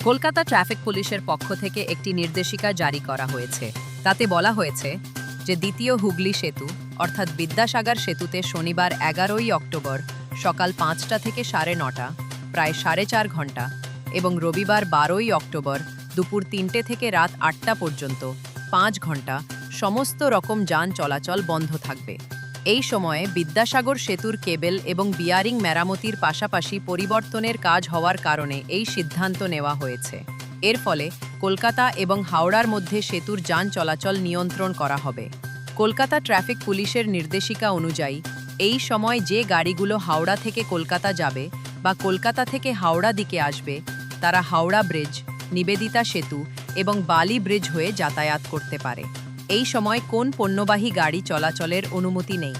Kolkata traffic পুলিশের পক্ষ থেকে একটি নির্দেশিকা জারি করা হয়েছে। তাতে বলা হয়েছে যে দ্বিতীয় হুগলি সেতু অর্থাৎ বিদ্যাসাগর সেতুতে শনিবার 11ই অক্টোবর সকাল 5টা থেকে 9:30 প্রায় 4.5 ঘন্টা এবং রবিবার 12ই অক্টোবর দুপুর 3টে থেকে রাত 8টা পর্যন্ত 5 ঘন্টা সমস্ত রকম যান চলাচল বন্ধ থাকবে। এই সময়ে বিদ্যাসাগর সেতুর কেবল এবং বিয়ারিং মেরামতির পাশাপাশি পরিবর্তনের কাজ হওয়ার কারণে এই সিদ্ধান্ত নেওয়া হয়েছে। এর ফলে কলকাতা এবং হাওড়ার মধ্যে সেতুর যান চলাচল নিয়ন্ত্রণ করা হবে। কলকাতা ট্রাফিক পুলিশের নির্দেশিকা অনুযায়ী এই সময় যে গাড়িগুলো হাওড়া থেকে কলকাতা যাবে বা কলকাতা থেকে হাওড়া দিকে আসবে তারা হাওড়া ব্রিজ, নিবেদিতা সেতু এবং বালি ব্রিজ হয়ে যাতায়াত করতে পারে। এই সময় কোন পণ্যবাহী গাড়ি চলাচলের অনুমতি নেই।